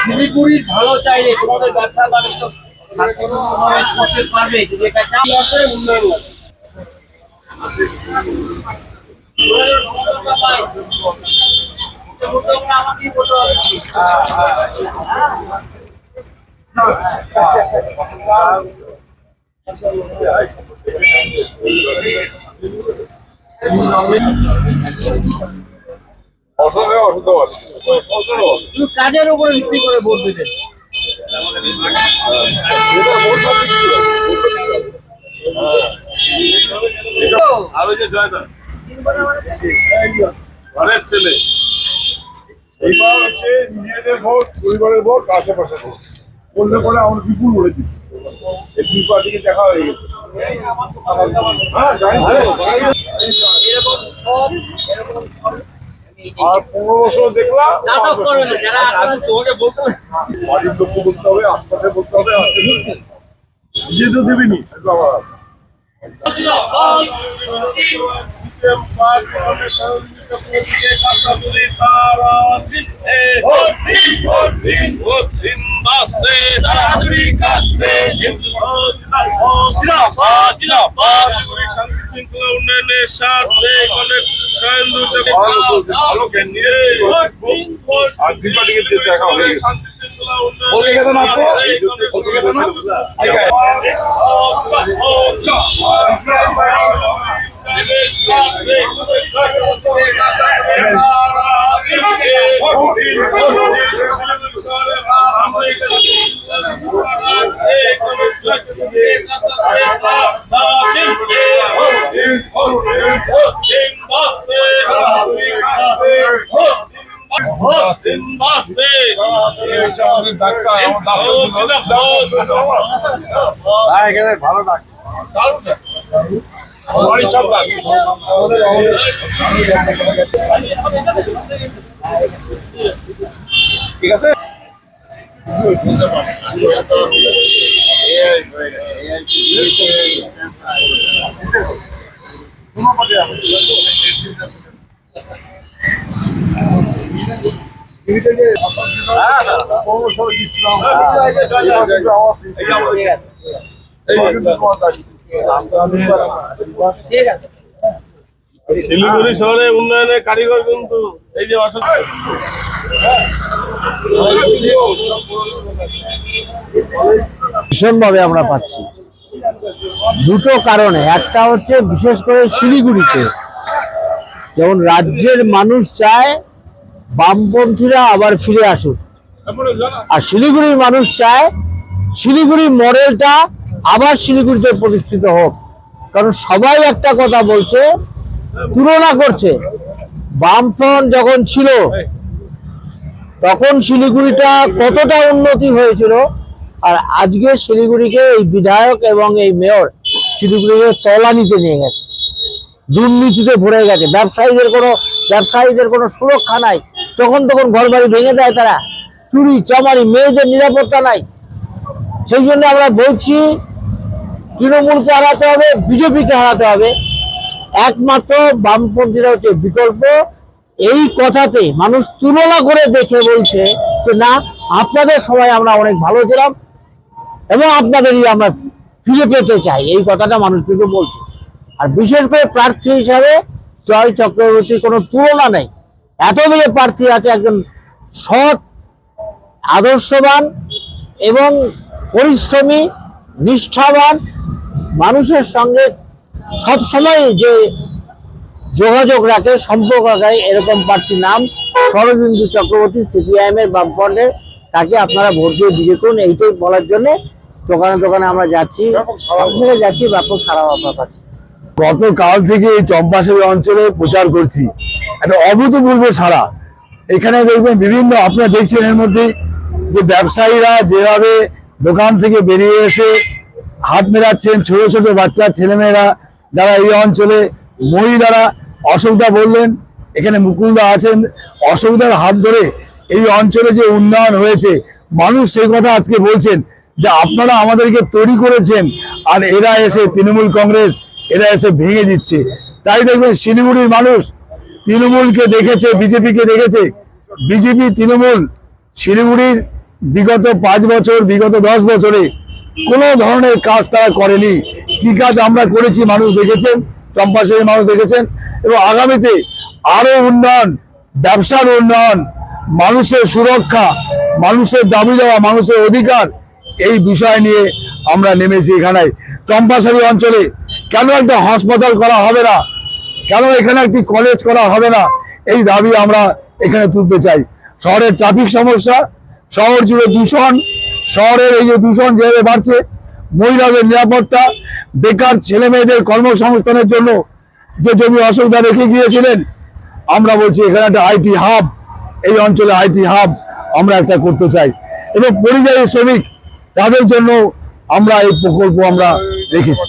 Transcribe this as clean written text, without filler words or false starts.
শিলিগুড়ির ভালো চাইলে তোমাদের ব্যবসা বাণিজ্য করতে পারবে যদি এটা চাও উন্নয়ন কাজের উপরে ভিত্তি করে ভোট দিতেন ঘরের ছেলে এইবার হচ্ছে নিজেদের ভোট, পরিবারের ভোট, আশেপাশে ভোট বললে পরে আমরা বিপুল বলেছি এই দুই পার্টিকে দেখা হয়ে গেছে। আর 15 বছর দেখলাম বাড়ির লোককে বলতে হবে, আশপাশে বলতে হবে, নিজে তো দেবেনি উন্নয়নের স্বার্থে দেখা হয়ে গেছে। ভালো ঠিক আছে শিলিগুড়ি শহরে উন্নয়নের কারিগর কিন্তু এই যে ভীষণভাবে আমরা পাচ্ছি দুটো কারণে। একটা হচ্ছে বিশেষ করে শিলিগুড়িতে যেমন রাজ্যের মানুষ চায় বামপন্থীরা আবার ফিরে আসুক, আর শিলিগুড়ির মানুষ চায় শিলিগুড়ির মডেলটা আবার শিলিগুড়িতে প্রতিষ্ঠিত হোক। কারণ সবাই একটা কথা বলছে, তুলনা করছে, বামফ্রন্ট যখন ছিল তখন শিলিগুড়িটা কতটা উন্নতি হয়েছিল, আর আজকে শিলিগুড়িকে এই বিধায়ক এবং এই মেয়র শিলিগুড়িকে তলানিতে নিয়ে গেছে, দুর্নীতিতে ভরে গেছে। ব্যবসায়ীদের কোনো সুরক্ষা নাই, যখন তখন ঘর বাড়ি ভেঙে দেয় তারা, চুরি চামারি, মেয়েদের নিরাপত্তা নাই। সেই জন্য আমরা বলছি তৃণমূলকে হারাতে হবে, বিজেপিকে হারাতে হবে, একমাত্র বামপন্থীরা হচ্ছে বিকল্প। এই কথাতে মানুষ তুলনা করে দেখে বলছে যে না, আপনাদের সময় আমরা অনেক ভালো ছিলাম এবং আপনাদেরই আমরা ফিরে পেতে চাই, এই কথাটা মানুষ কিন্তু বলছে। আর বিশেষ করে প্রার্থী হিসাবে জয় চক্রবর্তীর কোনো তুলনা নেই। এতগুলো প্রার্থী আছে, একজন সৎ, আদর্শবান এবং পরিশ্রমী, নিষ্ঠাবান, মানুষের সঙ্গে সবসময় যে যোগাযোগ রাখে, সম্পর্ক রাখে, এরকম প্রার্থীর নাম শরদিন্দু চক্রবর্তী, সিপিআইএম এর, বামফ্রন্টের। তাকে আপনারা ভোট দিয়ে বিজয়ী করুন, এইটাই বলার জন্য দোকানে দোকানে আমরা যাচ্ছি, ব্যাপক সারা আমরা পাচ্ছি। গতকাল থেকে এই চম্পাশালী অঞ্চলে প্রচার করছি, একটা অভূতপূর্ব সারা। এখানে দেখবেন বিভিন্ন, আপনারা দেখছেন এর মধ্যে যে ব্যবসায়ীরা যেভাবে দোকান থেকে বেরিয়ে এসে হাত মেলাচ্ছেন ছোট ছোট বাচ্চা ছেলেমেয়েরা, যারা এই অঞ্চলে মহিলারা। অশোকদা বললেন, এখানে মুকুলদা আছেন, অশোকদার হাত ধরে এই অঞ্চলে যে উন্নয়ন হয়েছে, মানুষ সেই কথা আজকে বলছেন যে আপনারা আমাদেরকে তৈরি করেছেন, আর এরা এসে তৃণমূল কংগ্রেস এরা এসে ভেঙে দিচ্ছে। তাই দেখবেন শিলিগুড়ির মানুষ তৃণমূলকে দেখেছে, বিজেপিকে দেখেছে। বিজেপি তৃণমূল শিলিগুড়ির বিগত 5 বছর, বিগত 10 বছরে কোনো ধরনের কাজ তারা করেনি। কি কাজ আমরা করেছি মানুষ দেখেছেন, চম্পাশালীর মানুষ দেখেছেন। এবং আগামীতে আরো উন্নয়ন, ব্যবসার উন্নয়ন, মানুষের সুরক্ষা, মানুষের দাবি দেওয়া, মানুষের অধিকার, এই বিষয় নিয়ে আমরা নেমেছি এখানে। চম্পাশালী অঞ্চলে কেন একটা হাসপাতাল করা হবে না, কেন এখানে একটি কলেজ করা হবে না, এই দাবি আমরা এখানে তুলতে চাই। শহরের ট্রাফিক সমস্যা, শহর জুড়ে দূষণ, শহরের এই যে দূষণ যেভাবে বাড়ছে, মহিলাদের নিরাপত্তা, বেকার ছেলে মেয়েদের কর্মসংস্থানের জন্য যে জমি অশোকদা রেখে গিয়েছিলেন, আমরা বলছি এখানে একটা আইটি হাব, এই অঞ্চলে আইটি হাব আমরা একটা করতে চাই। এবং পরিযায়ী শ্রমিক, তাদের জন্য আমরা এই প্রকল্প আমরা রেখেছি।